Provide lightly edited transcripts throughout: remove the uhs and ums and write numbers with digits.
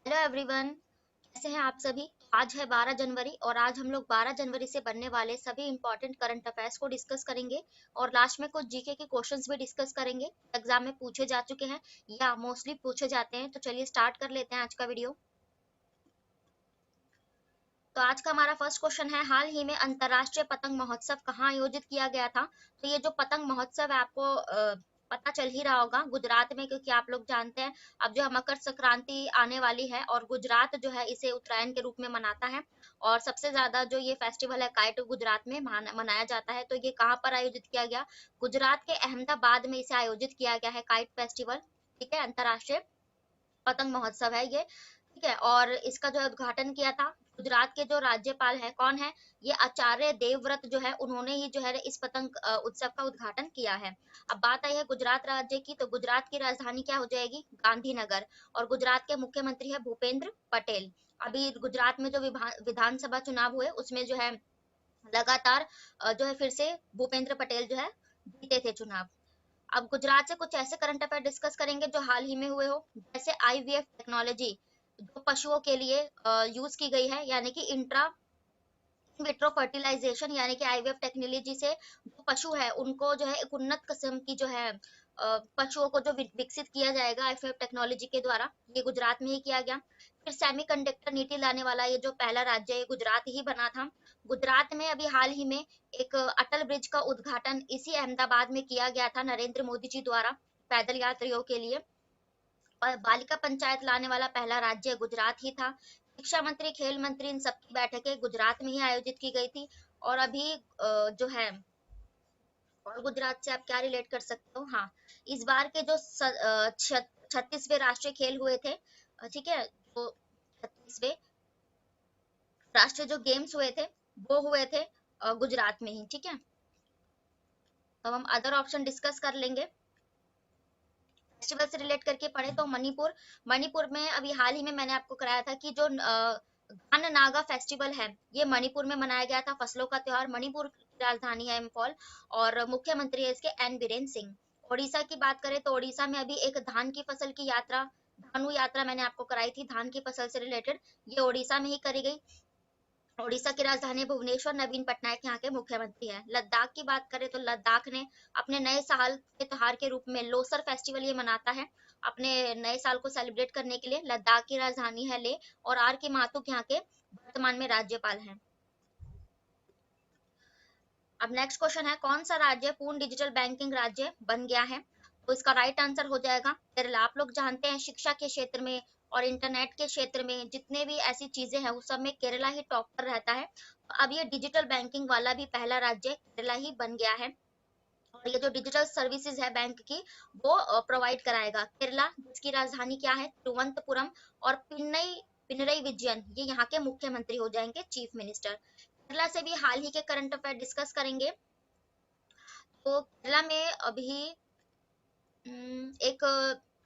Hello everyone, कैसे हैं आप सभी। आज है 12 जनवरी और आज हम लोग 12 जनवरी से बनने वाले सभी इंपॉर्टेंट करंट अफेयर्स को डिस्कस करेंगे और लास्ट में कुछ जीके के क्वेश्चंस भी डिस्कस करेंगे। एग्जाम में पूछे जा चुके हैं या मोस्टली पूछे जाते हैं। तो चलिए स्टार्ट कर लेते हैं आज का वीडियो। तो आज का हमारा फर्स्ट क्वेश्चन है, हाल ही में अंतरराष्ट्रीय पतंग महोत्सव कहाँ आयोजित किया गया था। तो ये जो पतंग महोत्सव है आपको पता चल ही रहा होगा, गुजरात में, क्योंकि आप लोग जानते हैं अब जो है मकर संक्रांति आने वाली है और गुजरात जो है इसे उत्तरायण के रूप में मनाता है। और सबसे ज्यादा जो ये फेस्टिवल है काइट गुजरात में मनाया जाता है। तो ये कहाँ पर आयोजित किया गया, गुजरात के अहमदाबाद में इसे आयोजित किया गया है काइट फेस्टिवल। ठीक है, अंतरराष्ट्रीय पतंग महोत्सव है ये। ठीक है, और इसका जो है उद्घाटन किया था गुजरात के जो राज्यपाल है, कौन है, ये आचार्य देवव्रत जो है, उन्होंने ही जो है इस पतंग उत्सव का उद्घाटन किया है। अब बात आई है गुजरात राज्य की, तो गुजरात की राजधानी क्या हो जाएगी, गांधीनगर। और गुजरात के मुख्यमंत्री है भूपेंद्र पटेल। अभी गुजरात में जो विधानसभा चुनाव हुए उसमें जो है लगातार जो है फिर से भूपेंद्र पटेल जो है जीते थे चुनाव। अब गुजरात से कुछ ऐसे करंट अफेयर डिस्कस करेंगे जो हाल ही में हुए हो, जैसे आईवीएफ टेक्नोलॉजी जो पशुओं के लिए यूज की गई है, यानी कि इंट्रा विट्रो फर्टिलाइजेशन, यानी कि आईवीएफ टेक्नोलॉजी से जो पशु है उनको जो है एक उन्नत किस्म की जो है पशुओं को जो विकसित किया जाएगा आईवीएफ टेक्नोलॉजी के द्वारा, ये गुजरात में ही किया गया। फिर सेमीकंडक्टर नीति लाने वाला ये जो पहला राज्य है गुजरात ही बना था। गुजरात में अभी हाल ही में एक अटल ब्रिज का उद्घाटन इसी अहमदाबाद में किया गया था नरेंद्र मोदी जी द्वारा पैदल यात्रियों के लिए। और बालिका पंचायत लाने वाला पहला राज्य गुजरात ही था। शिक्षा मंत्री, खेल मंत्री, इन सबकी बैठकें गुजरात में ही आयोजित की गई थी। और अभी जो है, और गुजरात से आप क्या रिलेट कर सकते हो, हाँ, इस बार के जो 36वें राष्ट्रीय खेल हुए थे, ठीक है, जो 36वें राष्ट्रीय जो गेम्स हुए थे वो हुए थे गुजरात में ही। ठीक है, तो हम अदर ऑप्शन डिस्कस कर लेंगे। फेस्टिवल से रिलेट करके पढ़े तो मणिपुर, मणिपुर में अभी हाल ही में मैंने आपको कराया था कि जो घन नागा फेस्टिवल है ये मणिपुर में मनाया गया था, फसलों का त्योहार। मणिपुर की राजधानी है इम्फॉल और मुख्यमंत्री है इसके एन बीरेन सिंह। ओडिशा की बात करें तो ओडिशा में अभी एक धान की फसल की यात्रा, धानु यात्रा मैंने आपको कराई थी धान की फसल से रिलेटेड, ये ओडिशा में ही करी गई। ओडिशा की राजधानी भुवनेश्वर, नवीन पटनायक यहाँ के मुख्यमंत्री हैं। लद्दाख की बात करें तो लद्दाख ने अपने नए साल के त्योहार के रूप में लोसर फेस्टिवल ये मनाता है। अपने नए साल को सेलिब्रेट करने के लिए लद्दाख की राजधानी है ले, और आर के माथुर यहाँ के वर्तमान में राज्यपाल हैं। अब नेक्स्ट क्वेश्चन है, कौन सा राज्य पूर्ण डिजिटल बैंकिंग राज्य बन गया है। तो इसका राइट आंसर हो जाएगा केरला। आप लोग जानते हैं शिक्षा के क्षेत्र में और इंटरनेट के क्षेत्र में जितने भी ऐसी चीजें हैं उस सब में केरला ही टॉप पर रहता है। तो अब ये डिजिटल बैंकिंग वाला भी पहला राज्य केरला ही बन गया है। और ये जो डिजिटल सर्विसेज है बैंक की वो प्रोवाइड कराएगा केरला, जिसकी राजधानी क्या है, तिरुवनंतपुरम। और पिनरई विजयन ये यहाँ के मुख्यमंत्री हो जाएंगे, चीफ मिनिस्टर। केरला से भी हाल ही के करंट अफेयर डिस्कस करेंगे। तो केरला में अभी एक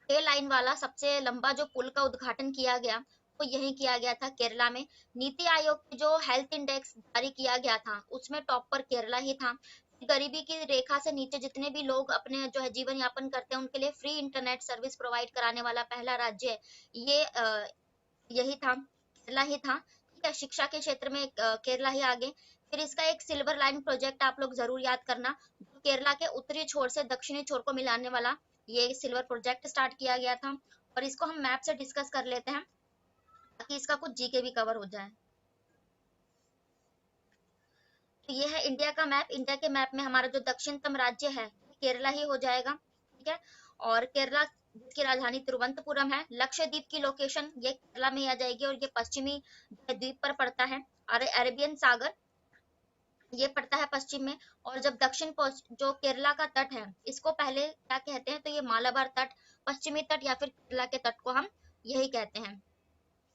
रेल लाइन वाला सबसे लंबा जो पुल का उद्घाटन किया गया वो यही किया गया था केरला में। नीति आयोग के जो हेल्थ इंडेक्स जारी किया गया था उसमें टॉप पर केरला ही था। गरीबी की रेखा से नीचे जितने भी लोग अपने जो है जीवन यापन करते हैं उनके लिए फ्री इंटरनेट सर्विस प्रोवाइड कराने वाला पहला राज्य ये यही था, केरला ही था। ठीक है, शिक्षा के क्षेत्र में केरला ही आगे। फिर इसका एक सिल्वर लाइन प्रोजेक्ट आप लोग जरूर याद करना, जो केरला के उत्तरी छोर से दक्षिणी छोर को मिलाने वाला ये सिल्वर प्रोजेक्ट स्टार्ट किया गया था। और इसको हम मैप से डिस्कस कर लेते हैं ताकि इसका कुछ जीके भी कवर हो जाए। तो ये है इंडिया का मैप। इंडिया के मैप में हमारा जो दक्षिणतम राज्य है केरला ही हो जाएगा। ठीक है, और केरला जिसकी राजधानी तिरुवनंतपुरम है। लक्षद्वीप की लोकेशन ये केरला में आ जाएगी और ये पश्चिमी द्वीप पर पड़ता है। और अरेबियन सागर ये पड़ता है पश्चिम में। और जब जो केरला का तट है इसको पहले क्या कहते हैं, तो ये मालाबार तट, पश्चिमी तट या फिर केरला के तट को हम यही कहते हैं।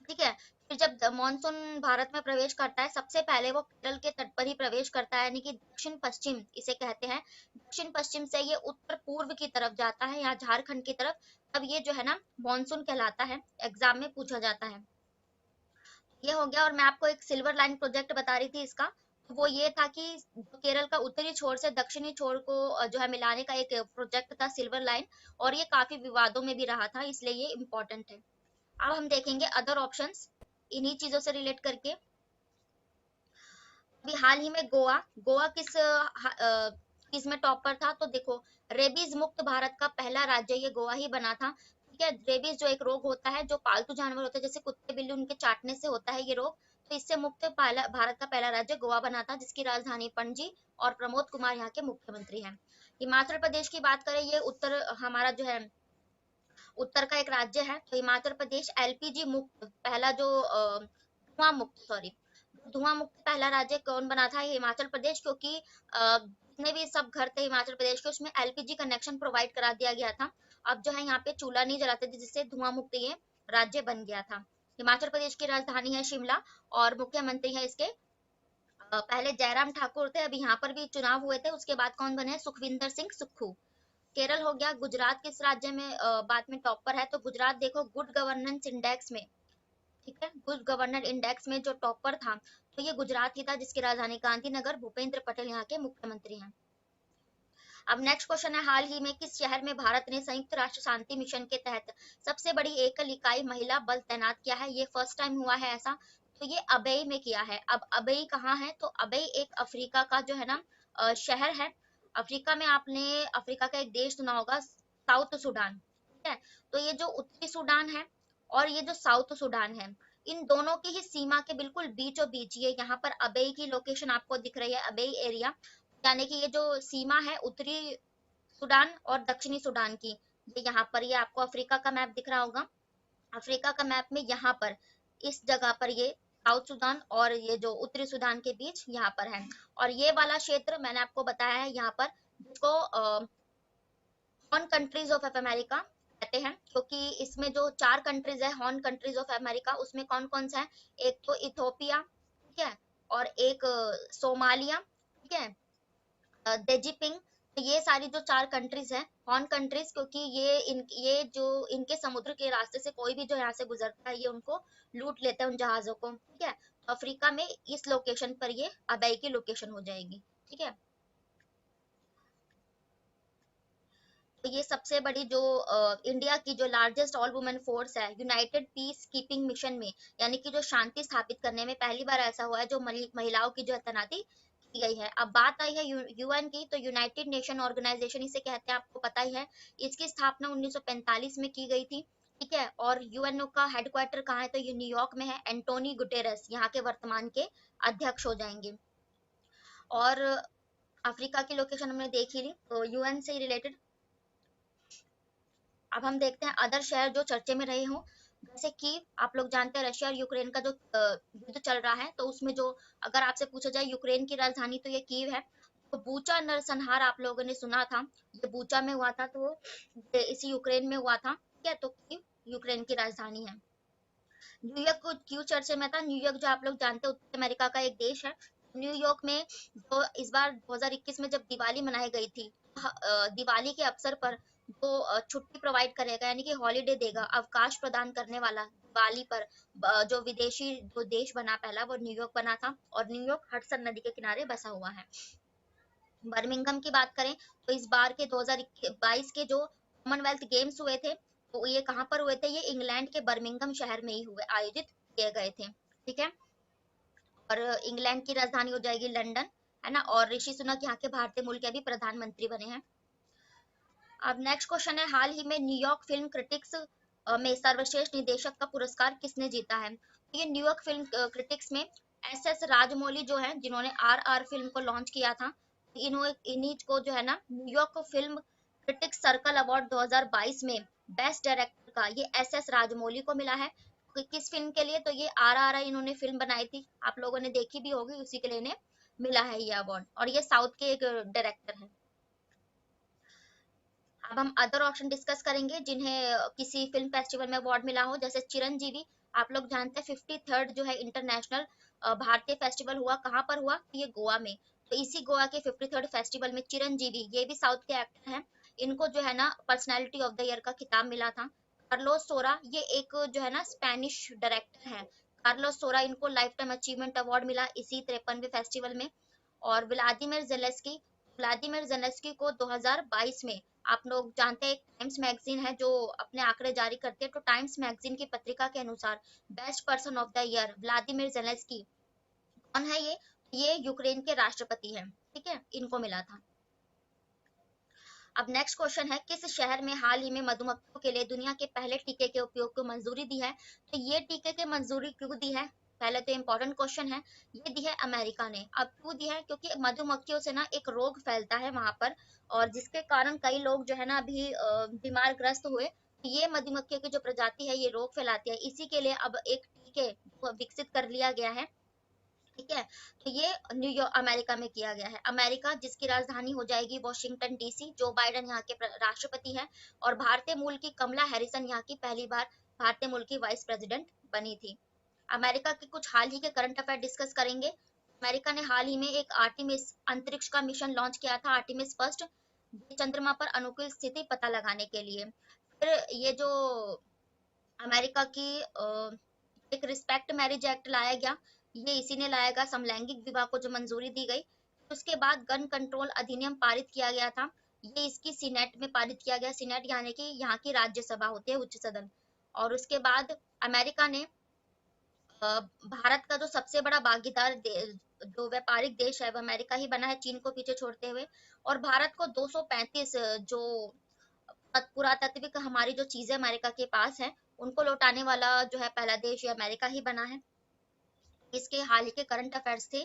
ठीक है, फिर जब मानसून भारत में प्रवेश करता है सबसे पहले वो केरल के तट पर ही प्रवेश करता है, यानी कि दक्षिण पश्चिम इसे कहते हैं। दक्षिण पश्चिम से ये उत्तर पूर्व की तरफ जाता है, यहाँ झारखंड की तरफ। तब ये जो है ना मानसून कहलाता है, एग्जाम में पूछा जाता है। ये हो गया। और मैं आपको एक सिल्वर लाइन प्रोजेक्ट बता रही थी इसका, तो वो ये था कि केरल का उत्तरी छोर से दक्षिणी छोर को जो है मिलाने का एक प्रोजेक्ट था सिल्वर लाइन। और ये काफी विवादों में भी रहा था, इसलिए ये इम्पोर्टेंट है। अब हम देखेंगे अदर ऑप्शंस इन्हीं चीजों से रिलेट करके। अभी हाल ही में गोवा, गोवा किस में टॉप पर था, तो देखो रेबीज मुक्त भारत का पहला राज्य ये गोवा ही बना था। ठीक है, रेबीज जो एक रोग होता है जो पालतू जानवर होते हैं जैसे कुत्ते बिल्ली उनके चाटने से होता है ये रोग, तो इससे मुक्त पहला भारत का पहला राज्य गोवा बना था जिसकी राजधानी पणजी, और प्रमोद कुमार यहाँ के मुख्यमंत्री हैं। हिमाचल प्रदेश की बात करें, ये उत्तर हमारा जो है उत्तर का एक राज्य है, तो हिमाचल प्रदेश एलपीजी मुक्त पहला जो धुआं मुक्त सॉरी धुआं मुक्त पहला राज्य कौन बना था, ये हिमाचल प्रदेश, क्योंकि जितने भी सब घर थे हिमाचल प्रदेश के उसमें एलपीजी कनेक्शन प्रोवाइड करा दिया गया था। अब जो है यहाँ पे चूल्हा नहीं जलाते थे जिससे धुआं मुक्त ये राज्य बन गया था। हिमाचल प्रदेश की राजधानी है शिमला, और मुख्यमंत्री है इसके पहले जयराम ठाकुर थे, अभी यहाँ पर भी चुनाव हुए थे, उसके बाद कौन बने, सुखविंदर सिंह सुक्खू। केरल हो गया। गुजरात किस राज्य में बाद में टॉप पर है, तो गुजरात देखो गुड गवर्नेंस इंडेक्स में, ठीक है, गुड गवर्नेंस इंडेक्स में जो टॉपर था तो ये गुजरात ही था जिसकी राजधानी गांधीनगर, भूपेंद्र पटेल यहाँ के मुख्यमंत्री हैं। अब नेक्स्ट क्वेश्चन है, हाल ही में किस शहर में भारत ने संयुक्त राष्ट्र शांति मिशन के तहत सबसे बड़ी एकल इकाई महिला बल तैनात किया है, ये फर्स्ट टाइम हुआ है ऐसा, तो ये अबेई में किया है। अब अबेई कहाँ है, तो अबेई एक अफ्रीका का जो है ना शहर है। अफ्रीका में आपने अफ्रीका का एक देश सुना होगा साउथ सुडान, ठीक है, तो ये जो उत्तरी सुडान है और ये जो साउथ सुडान है, इन दोनों की ही सीमा के बिल्कुल बीचों बीच ये यहाँ पर अबेई की लोकेशन आपको दिख रही है, अबेई एरिया, यानी कि ये जो सीमा है उत्तरी सूडान और दक्षिणी सूडान की, ये यहाँ पर ये आपको अफ्रीका का मैप दिख रहा होगा। अफ्रीका का मैप में यहाँ पर इस जगह पर ये साउथ सूडान और ये जो उत्तरी सूडान के बीच यहाँ पर है, और ये वाला क्षेत्र मैंने आपको बताया है यहाँ पर जिसको हॉर्न कंट्रीज ऑफ अमेरिका कहते हैं, क्योंकि इसमें जो 4 कंट्रीज है हॉर्न कंट्रीज ऑफ अमेरिका, उसमें कौन कौन सा है, एक तो इथोपिया, ठीक है, और एक सोमालिया, ठीक है, देजिपिंग, तो ये सारी जो 4 कंट्रीज हैं हॉर्न कंट्रीज, क्योंकि ये जो इनके समुद्र के रास्ते से कोई भी जो यहाँ से गुजरता है ये उनको लूट लेते हैं उन जहाजों को, ठीक है, तो अफ्रीका में इस लोकेशन पर ये अबई की लोकेशन हो जाएगी, ठीक है। तो ये सबसे बड़ी जो इंडिया की जो लार्जेस्ट ऑल वुमेन फोर्स है यूनाइटेड पीस कीपिंग मिशन में, यानी कि जो शांति स्थापित करने में पहली बार ऐसा हुआ है जो महिलाओं की जो है तैनाती की गई है। अब बात आई है यूएन की, तो यूनाइटेड नेशन ऑर्गेनाइजेशन इसे कहते हैं, आपको पता ही है, इसकी स्थापना 1945 में की गई थी, ठीक है, और यूएनओ का हेडक्वार्टर कहाँ है, तो ये न्यूयॉर्क में है, एंटोनी गुटेरस यहाँ के वर्तमान के अध्यक्ष हो जाएंगे। और अफ्रीका की लोकेशन हमने देख ही ली, तो यूएन से रिलेटेड अब हम देखते हैं अदर शहर जो चर्चे में रहे हों, जैसे कि आप लोग जानते हैं रशिया और यूक्रेन का जो युद्ध चल रहा है, तो उसमें जो अगर आपसे पूछा जाए यूक्रेन की राजधानी तो ये कीव है, तो बूचा नरसंहार आप लोगों ने सुना था, ये बूचा में हुआ था, तो ये इसी यूक्रेन में हुआ था, ठीक है, तो कीव यूक्रेन की राजधानी है। न्यूयॉर्क को क्यों चर्चे में था, न्यूयॉर्क जो आप लोग जानते हैं उत्तर अमेरिका का एक देश है, न्यूयॉर्क में जो इस बार 2021 में जब दिवाली मनाई गई थी, दिवाली के अवसर पर जो छुट्टी प्रोवाइड करेगा यानी कि हॉलीडे देगा, अवकाश प्रदान करने वाला दिवाली पर जो विदेशी जो देश बना पहला वो न्यूयॉर्क बना था, और न्यूयॉर्क हडसन नदी के किनारे बसा हुआ है। बर्मिंघम की बात करें तो इस बार के 2022 के जो कॉमनवेल्थ गेम्स हुए थे तो ये कहाँ पर हुए थे, ये इंग्लैंड के बर्मिंघम शहर में ही हुए आयोजित किए गए थे, ठीक है, और इंग्लैंड की राजधानी हो जाएगी लंदन, है ना, और ऋषि सुनक यहाँ के भारतीय मूल के भी प्रधानमंत्री बने हैं। अब नेक्स्ट क्वेश्चन है, हाल ही में न्यूयॉर्क फिल्म क्रिटिक्स में सर्वश्रेष्ठ निदेशक का पुरस्कार किसने जीता है, तो ये न्यूयॉर्क फिल्म क्रिटिक्स में एस एस राजमौली जो है जिन्होंने आर फिल्म को लॉन्च किया था, इन्हीं को जो है ना New York film critics circle award 2022 में बेस्ट डायरेक्टर का ये एस एस राजमौली को मिला है। किस फिल्म के लिए, तो ये आर इन्होंने फिल्म बनाई थी, आप लोगों ने देखी भी होगी, उसी के लिए इन्हें मिला है ये अवार्ड, और ये साउथ के एक डायरेक्टर है। अब हम अदर ऑप्शन डिस्कस करेंगे जिन्हें किसी फिल्म फेस्टिवल में अवार्ड मिला हो, जैसे चिरंजीवी, आप लोग जानते हैं 53rd जो है इंटरनेशनल भारतीय फेस्टिवल हुआ, कहाँ पर हुआ, ये गोवा में, तो इसी गोवा के 53rd फेस्टिवल में चिरंजीवी, ये भी साउथ के एक्टर हैं, इनको जो है ना पर्सनैलिटी ऑफ द ईयर का खिताब मिला था। कार्लोस सोरा, ये एक जो है ना स्पेनिश डायरेक्टर है, कार्लोस सोरा, इनको लाइफ टाइम अचीवमेंट अवार्ड मिला इसी 53वें फेस्टिवल में। और व्लादिमीर जेलेस्की को 2022 में आप लोग जानते हैं टाइम्स मैगजीन है जो अपने आंकड़े जारी करती है, तो टाइम्स मैगजीन की पत्रिका के अनुसार best person of the year Vladimir Zelensky कौन है ये यूक्रेन के राष्ट्रपति हैं, ठीक है, इनको मिला था। अब नेक्स्ट क्वेश्चन है, किस शहर में हाल ही में मधुमक्खियों के लिए दुनिया के पहले टीके के उपयोग को मंजूरी दी है? तो ये टीके की मंजूरी क्यों दी है, पहले तो इम्पोर्टेंट क्वेश्चन है, ये दी है अमेरिका ने। अब क्यों दी है, क्योंकि मधुमक्खियों से ना एक रोग फैलता है वहां पर, और जिसके कारण कई लोग जो है ना अभी बीमार ग्रस्त हुए। ये मधुमक्खियों की जो प्रजाति है ये रोग फैलाती है, इसी के लिए अब एक टीके विकसित कर लिया गया है, ठीक है। तो ये न्यूयॉर्क अमेरिका में किया गया है, अमेरिका जिसकी राजधानी हो जाएगी वॉशिंगटन डीसी। जो बाइडेन यहाँ के राष्ट्रपति हैं, और भारतीय मूल की कमला हैरिसन यहाँ की पहली बार भारतीय मूल की वाइस प्रेसिडेंट बनी थी। अमेरिका के कुछ हाल ही के करंट अफेयर डिस्कस करेंगे। अमेरिका ने हाल ही में एक आर्टिमिस अंतरिक्ष का मिशन लॉन्च किया था, आर्टिमिस फर्स्ट, चंद्रमा पर अनुकूल स्थिति पता लगाने के लिए। फिर ये जो अमेरिका की एक रिस्पेक्ट मैरिज एक्ट लाया गया, ये इसी ने लाएगा, समलैंगिक विवाह को जो मंजूरी दी गई। उसके बाद गन कंट्रोल अधिनियम पारित किया गया था, ये इसकी सीनेट में पारित किया गया, सीनेट यानी कि यहाँ की राज्यसभा होती है, उच्च सदन। और उसके बाद अमेरिका ने भारत का जो सबसे बड़ा भागीदार जो व्यापारिक देश है वो अमेरिका ही बना है, चीन को पीछे छोड़ते हुए। और भारत को 235 जो पुरातात्विक हमारी जो चीजें अमेरिका के पास है उनको लौटाने वाला जो है पहला देश ये अमेरिका ही बना है। इसके हाल के करंट अफेयर्स थे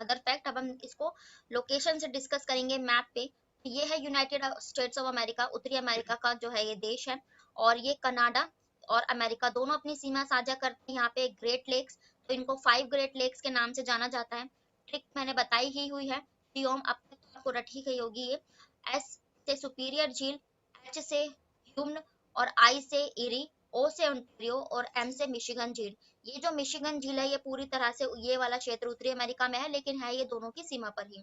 अदर फैक्ट। अब हम इसको लोकेशन से डिस्कस करेंगे मैप पे। ये है यूनाइटेड स्टेट्स ऑफ अमेरिका, उत्तरी अमेरिका का जो है ये देश है। और ये कनाडा और अमेरिका दोनों अपनी सीमा साझा करते हैं, यहाँ पे ग्रेट लेक्स, तो इनको 5 ग्रेट लेक्स के नाम से जाना जाता है। ट्रिक मैंने बताई ही हुई है, टियोम अब तक तो आपको रटी गई होगी ये। एस से सुपीरियर झील, एच से ह्यूमन, और आई से इरी, ओ से ओंटारियो, और एम से मिशिगन झील। ये जो मिशिगन झील है ये पूरी तरह से ये वाला क्षेत्र उत्तरी अमेरिका में है, लेकिन है ये दोनों की सीमा पर ही।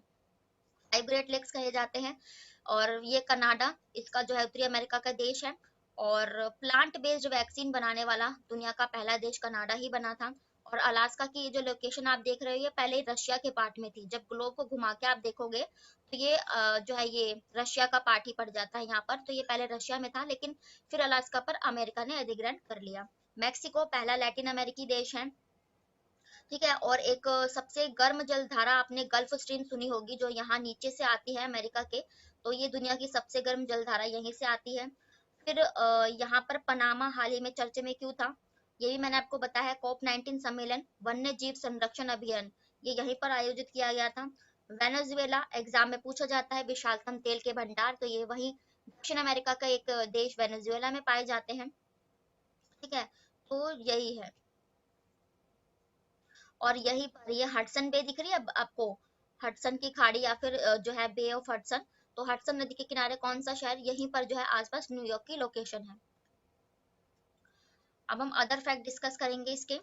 फाइव ग्रेट लेक्स कहे जाते हैं। और ये कनाडा इसका जो है उत्तरी अमेरिका का देश है। और प्लांट बेस्ड वैक्सीन बनाने वाला दुनिया का पहला देश कनाडा ही बना था। और अलास्का की ये जो लोकेशन आप देख रहे हो ये पहले रशिया के पार्ट में थी, जब ग्लोब को घुमा के आप देखोगे तो ये जो है ये रशिया का पार्ट ही पड़ जाता है यहाँ पर। तो ये पहले रशिया में था, लेकिन फिर अलास्का पर अमेरिका ने अधिग्रहण कर लिया। मैक्सिको पहला लैटिन अमेरिकी देश है, ठीक है। और एक सबसे गर्म जल धारा आपने गल्फ स्ट्रीम सुनी होगी, जो यहाँ नीचे से आती है अमेरिका के, तो ये दुनिया की सबसे गर्म जल धारा यहीं से आती है। फिर यहाँ पर पनामा हाल ही में चर्चे में क्यों था, ये भी मैंने आपको बताया। COP19 सम्मेलन वन्य जीव संरक्षण अभियान ये यहीं पर आयोजित किया गया था। वेनेजुएला एग्जाम में पूछा जाता है, विशालतम तेल के भंडार, तो ये वही दक्षिण अमेरिका का एक देश वेनेजुएला में पाए जाते हैं, ठीक है। तो यही है। और यही पर ये हडसन बे दिख रही है अब आपको, हडसन की खाड़ी या फिर जो है बे ऑफ हडसन। तो हडसन नदी के किनारे कौन सा शहर, यहीं पर जो है आसपास न्यूयॉर्क की लोकेशन है। अब हम अदर फैक्ट डिस्कस करेंगे इसके।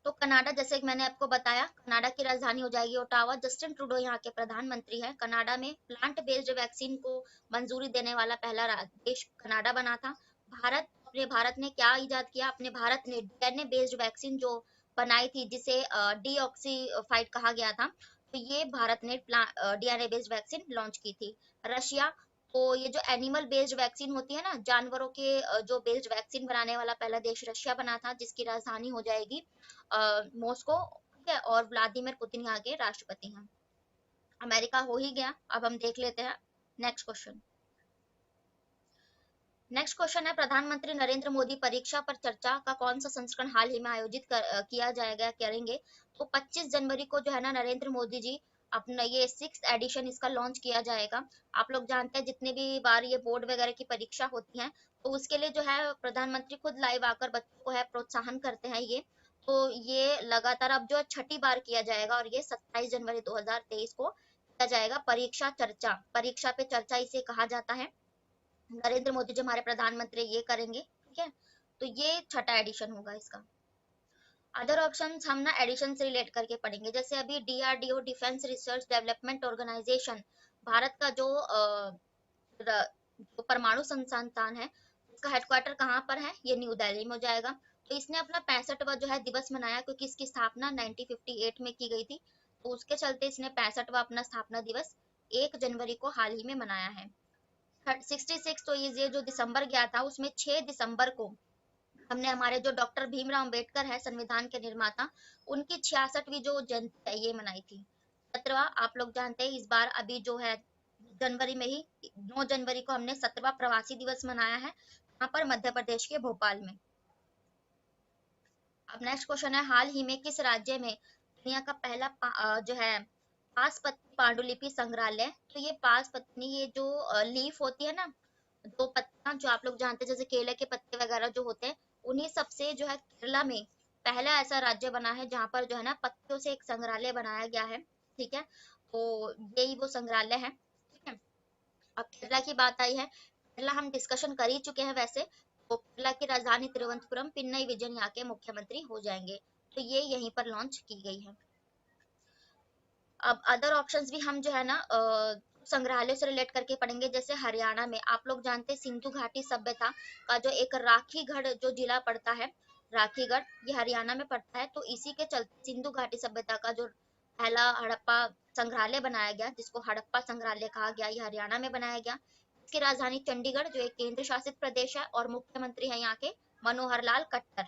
तो कनाडा, जैसे कि मैंने आपको बताया, कनाडा की राजधानी हो जाएगी ओटावा। जस्टिन ट्रूडो यहाँ के प्रधानमंत्री हैं। कनाडा में प्लांट बेस्ड वैक्सीन को मंजूरी देने वाला पहला देश कनाडा बना था। भारत ने क्या इजाद किया, अपने भारत ने डीएनए बेस्ड वैक्सीन जो बनाई थी, जिसे डीऑक्सीफाइड कहा गया था, तो ये भारत ने डीएनए बेस्ड वैक्सीन लॉन्च की थी। रशिया, तो ये जो एनिमल बेस्ड वैक्सीन होती है ना, जानवरों के जो बेस्ड वैक्सीन बनाने वाला पहला देश रशिया बना था, जिसकी राजधानी हो जाएगी मॉस्को, ठीक है। और व्लादिमीर पुतिन यहाँ के राष्ट्रपति हैं। अमेरिका हो ही गया, अब हम देख लेते हैं नेक्स्ट क्वेश्चन। नेक्स्ट क्वेश्चन है, प्रधानमंत्री नरेंद्र मोदी परीक्षा पर चर्चा का कौन सा संस्करण हाल ही में आयोजित किया जाएगा करेंगे? तो 25 जनवरी को जो है ना नरेंद्र मोदी जी अपना ये 6th एडिशन इसका लॉन्च किया जाएगा। आप लोग जानते हैं जितने भी बार ये बोर्ड वगैरह की परीक्षा होती है, तो उसके लिए जो है प्रधानमंत्री खुद लाइव आकर बच्चों को है प्रोत्साहन करते हैं ये। तो ये लगातार अब जो छठी बार किया जाएगा, और ये 27 जनवरी 2023 को किया जाएगा। परीक्षा चर्चा, परीक्षा पे चर्चा इसे कहा जाता है। नरेंद्र मोदी जो हमारे प्रधानमंत्री ये करेंगे, ठीक है। तो ये छठा एडिशन होगा इसका। अदर ऑप्शंस हम ना एडिशन से रिलेट करके पढ़ेंगे, जैसे अभी DRDO defence research development organisation, Bharat का जो परमाणु संस्थान है, इसका हेडक्वार्टर कहाँ पर है, ये न्यू दिल्ली में हो जाएगा। तो इसने अपना 65वां जो है दिवस मनाया, क्योंकि इसकी स्थापना 1958 में की गई थी, तो उसके चलते इसने 65वां अपना स्थापना दिवस 1 जनवरी को हाल ही में मनाया है। 66, तो ये जो दिसंबर गया था उसमें 6 दिसंबर को हमने हमारे जो डॉक्टर भीमराव अंबेडकर है संविधान के निर्माता, उनकी 66वीं जो जयंती है ये मनाई थी। 17वां आप लोग जानते हैं इस बार अभी जो है जनवरी में ही 9 जनवरी को हमने 17वां प्रवासी दिवस मनाया है, यहाँ पर मध्य प्रदेश के भोपाल में। अब नेक्स्ट क्वेश्चन है, हाल ही में किस राज्य में दुनिया का पहला जो है पासपत्नी पांडुलिपि संग्रहालय। तो ये पासपत्नी, ये जो लीफ होती है ना, दो पत्तियां जो आप लोग जानते हैं जैसे केले के पत्ते वगैरह जो होते हैं, उन्हीं सबसे जो है केरला में पहला ऐसा राज्य बना है जहाँ पर जो है ना पत्तियों से एक संग्रहालय बनाया गया है। ठीक है, तो यही वो संग्रहालय है। ठीक है, अब केरला की बात आई है, केरला हम डिस्कशन कर ही चुके हैं वैसे। तो केरला की राजधानी तिरुवनंतपुरम, पिन्नई विजयन यहाँ के मुख्यमंत्री हो जाएंगे। तो ये यहीं पर लॉन्च की गई है। अब अदर ऑप्शंस भी हम जो है ना संग्रहालय से रिलेट करके पढ़ेंगे। जैसे हरियाणा में आप लोग जानते हैं सिंधु घाटी सभ्यता का जो एक राखीगढ़ जो जिला पड़ता है, राखीगढ़ ये हरियाणा में पड़ता है। तो इसी के चलते सिंधु घाटी सभ्यता का जो पहला हड़प्पा संग्रहालय बनाया गया, जिसको हड़प्पा संग्रहालय कहा गया, ये हरियाणा में बनाया गया। इसकी राजधानी चंडीगढ़ जो एक केंद्र शासित प्रदेश है, और मुख्यमंत्री है यहाँ के मनोहर लाल खट्टर।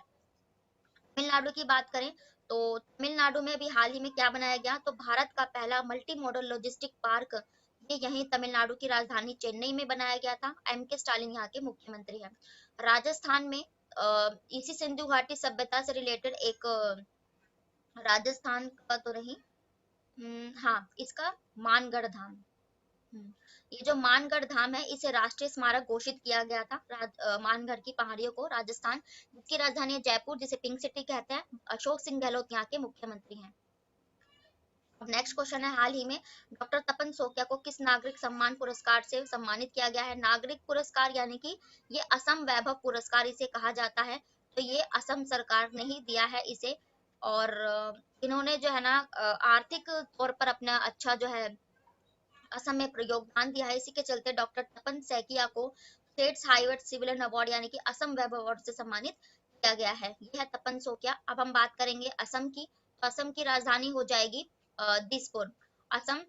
तमिलनाडु की बात करें तो तमिलनाडु में भी हाल ही में क्या बनाया गया, तो भारत का पहला मल्टी मॉडल लॉजिस्टिक पार्क, ये यहीं तमिलनाडु की राजधानी चेन्नई में बनाया गया था। के स्टालिन यहाँ के मुख्यमंत्री हैं। राजस्थान में इसी सिंधु घाटी सभ्यता से रिलेटेड एक राजस्थान का तो नहीं, हाँ इसका मानगढ़ धाम। हम्म, ये जो मानगढ़ धाम है इसे राष्ट्रीय स्मारक घोषित किया गया था, मानगढ़ की पहाड़ियों को, राजस्थान, जिसकी राजधानी है जयपुर, जिसे पिंक सिटी कहते हैं। अशोक सिंह गहलोत यहाँ के मुख्यमंत्री हैं। अब नेक्स्ट क्वेश्चन है, हाल ही में डॉक्टर तपन सोकिया को किस नागरिक सम्मान पुरस्कार से सम्मानित किया गया है। नागरिक पुरस्कार यानी कि ये असम वैभव पुरस्कार इसे कहा जाता है। तो ये असम सरकार ने ही दिया है इसे, और इन्होंने जो है ना आर्थिक तौर पर अपना अच्छा जो है असम में योगदान दिया है। इसी के चलते डॉक्टर तपन सैकिया को स्टेट्स हाईवेट सिविलियन अवार्ड यानी कि असम वैभव अवार्ड से सम्मानित किया गया है। यह है तपन सोकिया। अब हम बात करेंगे असम की, तो असम की राजधानी हो जाएगी दिसपुर, असम।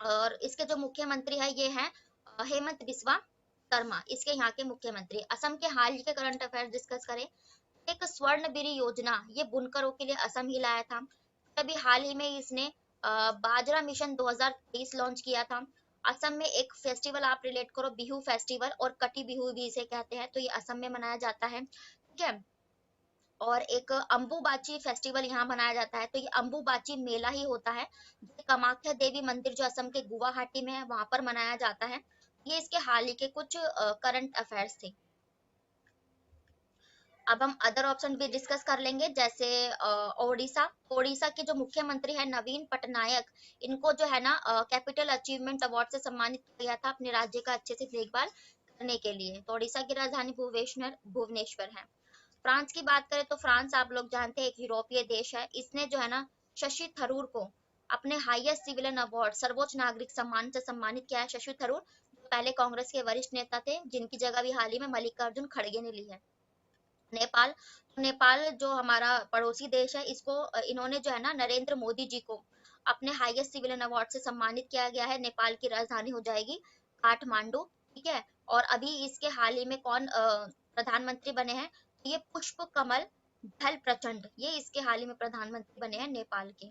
और इसके जो मुख्यमंत्री है ये है हेमंत बिस्वा शर्मा, इसके यहाँ के मुख्यमंत्री। असम के हाल ही के करंट अफेयर डिस्कस करें, एक स्वर्णगिरी योजना ये बुनकरों के लिए असम ही लाया था। तभी हाल ही में इसने बाजरा मिशन 2023 लॉन्च किया था। असम में एक फेस्टिवल आप रिलेट करो, बिहू फेस्टिवल, और कटी बिहू भी इसे कहते हैं, तो ये असम में मनाया जाता है। ठीक है, और एक अम्बुबाची फेस्टिवल यहाँ मनाया जाता है। तो ये अम्बुबाची मेला ही होता है, ये कामाख्या देवी मंदिर जो असम के गुवाहाटी में है वहां पर मनाया जाता है। ये इसके हाल ही के कुछ करंट अफेयर्स थे। अब हम अदर ऑप्शन भी डिस्कस कर लेंगे, जैसे ओडिशा। ओडिशा के जो मुख्यमंत्री है नवीन पटनायक, इनको जो है ना कैपिटल अचीवमेंट अवार्ड से सम्मानित किया गया था अपने राज्य का अच्छे से देखभाल करने के लिए। तो ओडिशा की राजधानी भुवनेश्वर भुवनेश्वर है। फ्रांस की बात करें तो फ्रांस आप लोग जानते हैं एक यूरोपीय देश है। इसने जो है ना शशि थरूर को अपने हाईएस्ट सिविलियन अवार्ड सर्वोच्च नागरिक सम्मान से सम्मानित किया है। शशि थरूर जो पहले कांग्रेस के वरिष्ठ नेता थे, जिनकी जगह भी हाल ही में मल्लिकार्जुन खड़गे ने ली है। नेपाल, तो नेपाल जो हमारा पड़ोसी देश है, इसको इन्होंने जो है ना नरेंद्र मोदी जी को अपने हाईएस्ट सिविलियन अवार्ड से सम्मानित किया गया है। नेपाल की राजधानी हो जाएगी काठमांडू। ठीक है, और अभी इसके हाल ही में कौन प्रधानमंत्री बने हैं, तो ये पुष्प कमल दहल प्रचंड, ये इसके हाल ही में प्रधानमंत्री बने हैं नेपाल के।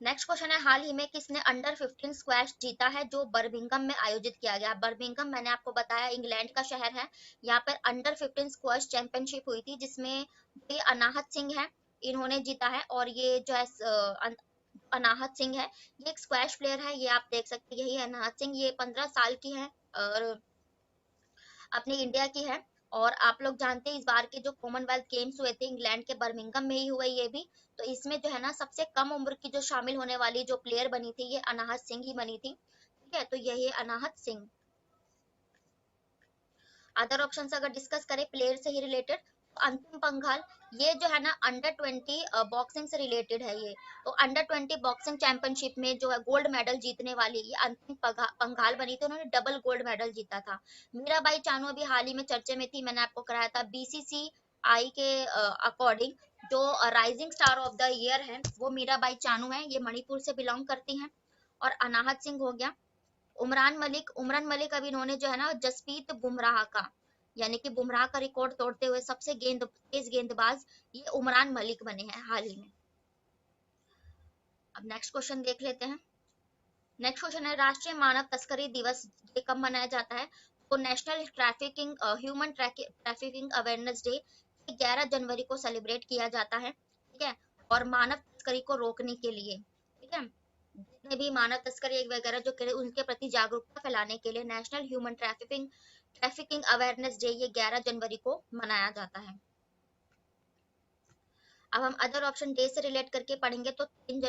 नेक्स्ट क्वेश्चन है, हाल ही में किसने अंडर 15 स्क्वैश जीता है जो बर्मिंघम में आयोजित किया गया। बर्मिंघम मैंने आपको बताया इंग्लैंड का शहर है। यहाँ पर अंडर 15 स्क्वैश चैंपियनशिप हुई थी, जिसमें ये अनाहत सिंह है, इन्होंने जीता है। और ये जो है अनाहत सिंह है, ये एक स्क्वैश प्लेयर है, ये आप देख सकते हैं, यही अनाहत सिंह, ये 15 साल की है और अपनी इंडिया की है। और आप लोग जानते हैं इस बार के जो कॉमनवेल्थ गेम्स हुए थे इंग्लैंड के बर्मिंघम में ही हुए ये भी, तो इसमें जो है ना सबसे कम उम्र की जो शामिल होने वाली जो प्लेयर बनी थी ये अनाहत सिंह ही बनी थी। ठीक है, तो यही अनाहत सिंह। अदर ऑप्शन अगर डिस्कस करें प्लेयर से ही रिलेटेड, तो अंतिम पंघाल, ये जो है ना अंडर 20 बॉक्सिंग से रिलेटेड है ये। तो अंडर 20 बॉक्सिंग चैंपियनशिप में जो है गोल्ड मेडल जीतने वाली ये अंतिम पंघाल बनी थी, उन्होंने डबल गोल्ड मेडल जीता था। मीराबाई चानू अभी हाल ही में चर्चे में थी, मैंने आपको कराया था बीसीसी आई के अकॉर्डिंग जो rising star of the year है वो मीराबाई चानू है, ये मणिपुर से बिलोंग करती हैं। और अनाहत सिंह हो गया। उमरान मलिक अभी इन्होंने जो है ना जसप्रीत बुमराह का, यानी कि बुमराह का रिकॉर्ड तोड़ते हुए सबसे तेज गेंदबाज ये उमरान मलिक बने हैं हाल ही में। अब नेक्स्ट क्वेश्चन देख लेते हैं। नेक्स्ट क्वेश्चन है राष्ट्रीय मानव तस्करी दिवस ये कब मनाया जाता है? तो national trafficking human trafficking awareness day 11 जनवरी को सेलिब्रेट किया जाता है, ठीक है। और मानव तस्करी को रोकने के लिए, ठीक है, जितने भी मानव तस्करी वगैरह जो करे उनके प्रति जागरूकता फैलाने के लिए national human trafficking awareness day ये 11 जनवरी को मनाया जाता है। अब हम अदर ऑप्शन डे से रिलेट करके पढ़ेंगे तो 3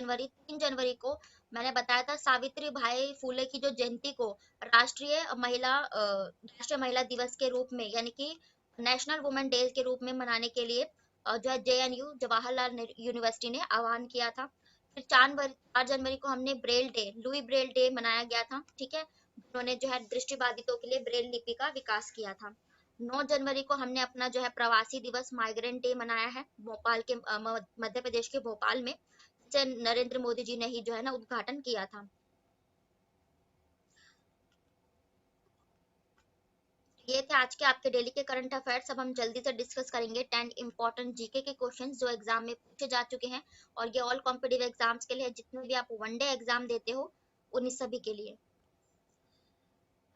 जनवरी को मैंने बताया था सावित्री भाई फूले की जो जयंती को राष्ट्रीय महिला दिवस के रूप में, यानी कि नेशनल वुमेन डे के रूप में मनाने के लिए जो है JNU जवाहरलाल यूनिवर्सिटी ने आह्वान किया था। फिर 4 जनवरी को हमने Braille day, Louis Braille day मनाया गया था, ठीक है, उन्होंने जो है दृष्टिबाधितों के लिए ब्रेल लिपि का विकास किया था। 9 जनवरी को हमने अपना जो है प्रवासी दिवस माइग्रेंट डे मनाया है भोपाल के मध्य प्रदेश के भोपाल में, जिसे नरेंद्र मोदी जी ने ही जो है ना उद्घाटन किया था। ये थे आज के आपके डेली के करंट अफेयर्स। अब हम जल्दी से डिस्कस करेंगे 10 इंपॉर्टेंट जीके के क्वेश्चंस जो एग्जाम में पूछे जा चुके हैं, और ये ऑल कॉम्पिटिटिव एग्जाम्स के लिए, जितने भी आप वनडे एग्जाम देते हो उन सभी के लिए।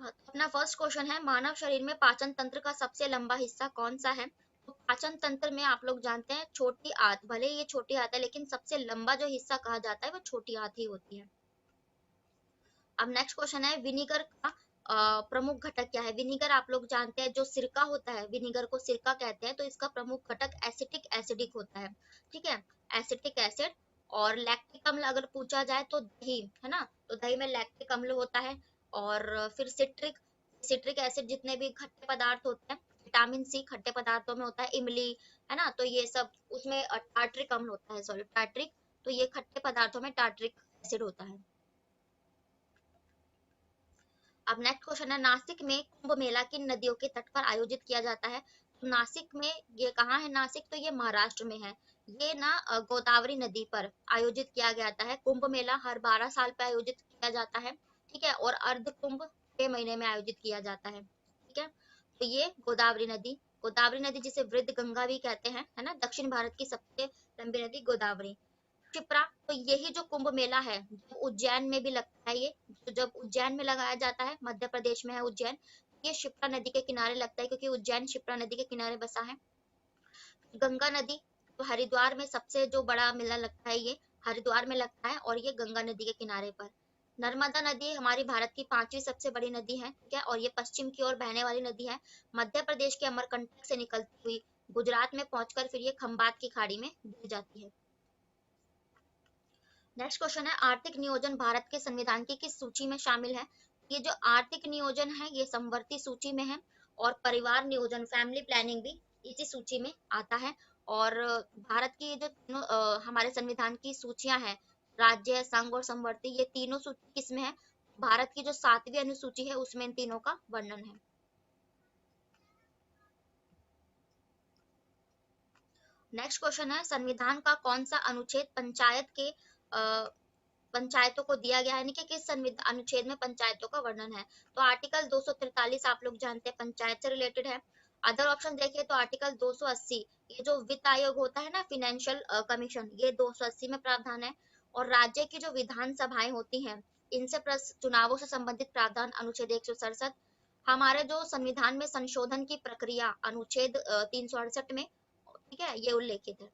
हाँ, तो अपना फर्स्ट क्वेश्चन है मानव शरीर में पाचन तंत्र का सबसे लंबा हिस्सा कौन सा है? तो पाचन तंत्र में आप लोग जानते हैं छोटी आंत, भले ही ये छोटी आंत है लेकिन सबसे लंबा जो हिस्सा कहा जाता है वो छोटी आंत ही होती है। अब नेक्स्ट क्वेश्चन है विनीगर का प्रमुख घटक क्या है? विनीगर आप लोग जानते हैं जो सिरका होता है, विनीगर को सिरका कहते हैं, तो इसका प्रमुख घटक एसिडिक होता है, ठीक है, एसिटिक एसिड। और लैक्टिक अम्ल अगर पूछा जाए तो दही है ना, तो दही में लैक्टिक अम्ल होता है। और फिर सिट्रिक एसिड, जितने भी खट्टे पदार्थ होते हैं, विटामिन सी खट्टे पदार्थों में होता है, इमली है ना, तो ये सब उसमें टार्ट्रिक अम्ल होता है, सॉरी टार्ट्रिक, तो ये खट्टे पदार्थों में टार्ट्रिक एसिड होता है। अब नेक्स्ट क्वेश्चन है नासिक में कुंभ मेला किन नदियों के तट पर आयोजित किया जाता है? तो नासिक में, ये कहाँ है नासिक? तो ये महाराष्ट्र में है। ये ना गोदावरी नदी पर आयोजित किया जाता है कुंभ मेला, हर 12 साल पे आयोजित किया जाता है, ठीक है। और अर्ध कुंभ 6 महीने में आयोजित किया जाता है, ठीक है। तो ये गोदावरी नदी जिसे वृद्ध गंगा भी कहते हैं, है ना, दक्षिण भारत की सबसे लंबी नदी गोदावरी। क्षिप्रा, तो यही जो कुंभ मेला है जो उज्जैन में भी लगता है, ये जो जब उज्जैन में लगाया जाता है, मध्य प्रदेश में है उज्जैन, ये क्षिप्रा नदी के किनारे लगता है क्योंकि उज्जैन क्षिप्रा नदी के किनारे बसा है। गंगा नदी, तो हरिद्वार में सबसे जो बड़ा मेला लगता है ये हरिद्वार में लगता है, और ये गंगा नदी के किनारे पर। नर्मदा नदी हमारी भारत की 5वीं सबसे बड़ी नदी है, ठीक है, और ये पश्चिम की ओर बहने वाली नदी है, मध्य प्रदेश के अमरकंटक से निकलती हुई गुजरात में पहुंचकर फिर ये खंबात की खाड़ी में गिर जाती है। नेक्स्ट क्वेश्चन है आर्थिक नियोजन भारत के संविधान की किस सूची में शामिल है? ये जो आर्थिक नियोजन है ये समवर्ती सूची में है, और परिवार नियोजन फैमिली प्लानिंग भी इसी सूची में आता है। और भारत की जो तीनों हमारे संविधान की सूचियां हैं, राज्य संघ और समवर्ती, ये तीनों सूची किसमें है? भारत की जो 7वीं अनुसूची है उसमें इन तीनों का वर्णन है। नेक्स्ट क्वेश्चन है संविधान का कौन सा अनुच्छेद पंचायतों को दिया गया है, यानी कि किस संविधान अनुच्छेद में पंचायतों का वर्णन है? तो आर्टिकल 243 आप लोग जानते हैं पंचायत से रिलेटेड है। अदर ऑप्शन देखें तो आर्टिकल 280, ये जो वित्त आयोग होता है ना, फाइनेंशियल कमीशन, ये 280 में प्रावधान है। और राज्य की जो विधान सभाएं होती हैं, इनसे चुनावों से संबंधित प्रावधान अनुच्छेद 167। हमारे जो संविधान में संशोधन की प्रक्रिया अनुच्छेद 368 में, ठीक है, ये उल्लेखित है।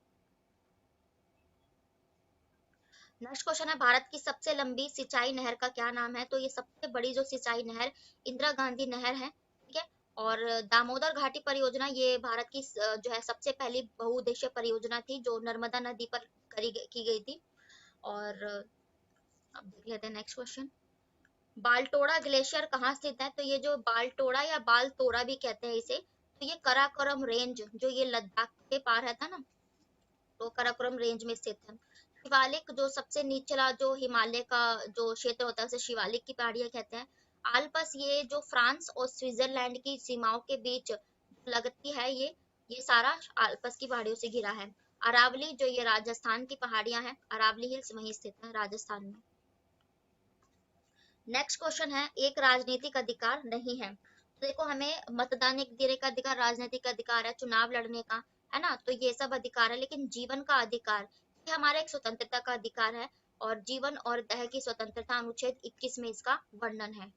नेक्स्ट क्वेश्चन है भारत की सबसे लंबी सिंचाई नहर का क्या नाम है? तो ये सबसे बड़ी जो सिंचाई नहर इंदिरा गांधी नहर है, ठीक है। और दामोदर घाटी परियोजना ये भारत की जो है सबसे पहली बहुउद्देशीय परियोजना थी जो नर्मदा नदी पर की गई थी। और अब देख लेते हैं नेक्स्ट क्वेश्चन। बालटोड़ा ग्लेशियर कहाँ स्थित है? तो ये जो बालटोड़ा या बालतोड़ा भी कहते हैं इसे, तो ये कराकोरम रेंज जो ये लद्दाख के पार है था ना, तो कराकोरम रेंज में स्थित है। शिवालिक जो सबसे निचला जो हिमालय का जो क्षेत्र होता है उसे शिवालिक की पहाड़ियां कहते हैं। आल्प्स ये जो फ्रांस और स्विट्जरलैंड की सीमाओं के बीच लगती है, ये ये सारा आल्प्स की पहाड़ियों से घिरा है। अरावली जो ये राजस्थान की पहाड़ियां हैं, अरावली हिल्स वहीं स्थित है राजस्थान में। नेक्स्ट क्वेश्चन है, एक राजनीतिक अधिकार नहीं है। तो देखो हमें मतदान एक देने का अधिकार, राजनीतिक अधिकार है, चुनाव लड़ने का, है ना, तो ये सब अधिकार है। लेकिन जीवन का अधिकार, ये हमारा एक स्वतंत्रता का अधिकार है, और जीवन और देह की स्वतंत्रता अनुच्छेद 21 में इसका वर्णन है।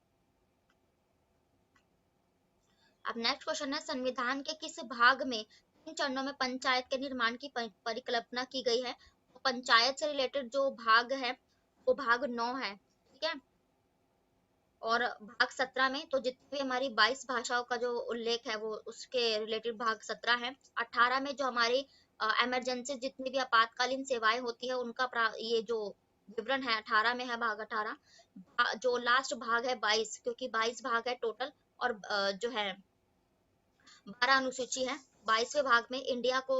अब नेक्स्ट क्वेश्चन है, संविधान के किस भाग में 3 चरणों में पंचायत के निर्माण की परिकल्पना की गई है। तो पंचायत से रिलेटेड जो भाग है वो भाग 9 है, ठीक है। और भाग 17 में तो जितनी भी हमारी 22 भाषाओं का जो उल्लेख है वो उसके रिलेटेड भाग 17 है। 18 में जो हमारी इमरजेंसी जितनी भी आपातकालीन सेवाएं होती है उनका ये जो विवरण है 18 में है, भाग 18। जो लास्ट भाग है 22, क्योंकि 22 भाग है टोटल, और जो है 12 अनुसूची है। 22वें भाग में इंडिया को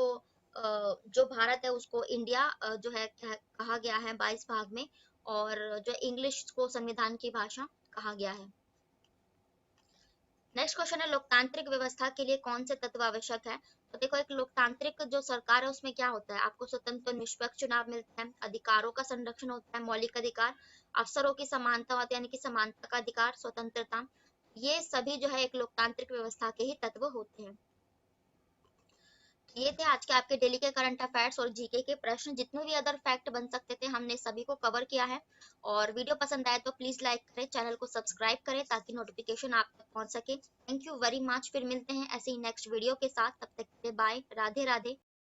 जो भारत है उसको इंडिया जो है कहा गया है 22 भाग में, और जो इंग्लिश को संविधान की भाषा कहा गया है। नेक्स्ट क्वेश्चन है, लोकतांत्रिक व्यवस्था के लिए कौन से तत्व आवश्यक है। तो देखो एक लोकतांत्रिक जो सरकार है उसमें क्या होता है, आपको स्वतंत्र और निष्पक्ष चुनाव मिलता है, अधिकारों का संरक्षण होता है, मौलिक अधिकार, अवसरों की समानता होती है, यानी कि समानता का अधिकार, स्वतंत्रता, ये सभी जो है एक लोकतांत्रिक व्यवस्था के ही तत्व होते हैं। ये थे आज के आपके डेली के करंट अफेयर्स और जीके के प्रश्न। जितने भी अदर फैक्ट बन सकते थे हमने सभी को कवर किया है। और वीडियो पसंद आए तो प्लीज लाइक करें, चैनल को सब्सक्राइब करें ताकि नोटिफिकेशन आप तक पहुंच सके। थैंक यू वेरी मच, फिर मिलते हैं ऐसे ही नेक्स्ट वीडियो के साथ, तब तक के लिए बाय, राधे राधे।